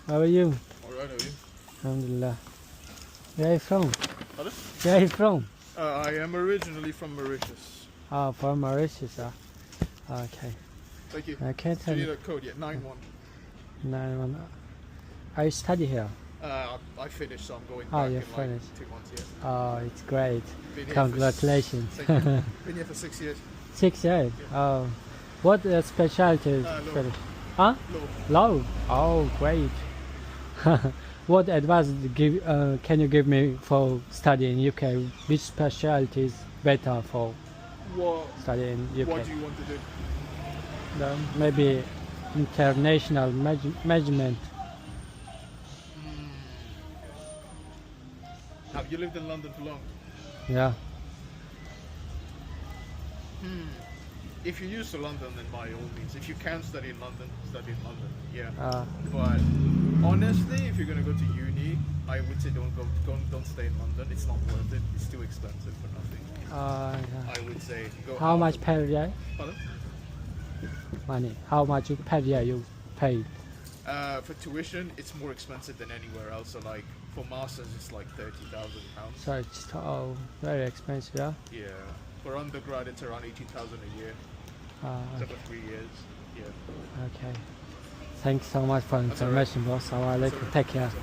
How are you? Alright, how are you? Alhamdulillah. Where are you from? Pardon? Where are you from? I am originally from Mauritius. Oh, from Mauritius. Okay. Thank you. Okay, Do tell you me. need a code? Yeah, 91. 9-1. I study here. I finished, so I'm going Oh, back you in finished. like 2 months, yeah. Oh, it's great. Been here Congratulations. For, thank you. Been here for 6 years. 6 years? Yeah. Oh. What specialty is Law. finished? Huh? Law. Law? Oh, great. What advice can you give me for studying in UK? Which specialty is better for What, studying in UK? what do you want to do? Maybe international management. Have you lived in London for long? Yeah. If you're used to London, then by all means. If you can study in London, study in London. Yeah. Uh, But honestly, if you're gonna go to uni, I would say don't stay in London. It's not worth it. It's too expensive for nothing. yeah. I would say go. How out much of- per year? Pardon? Money. How much per year you pay? For tuition, it's more expensive than anywhere else. So like for masters, it's like £30,000. So it's very expensive. Yeah. Yeah. For undergrad, it's around 18,000 a year. So for 3 years. Yeah. Okay. Thanks so much for That's all right. information, boss. Assalamu alaikum. That's all right. Take care. So-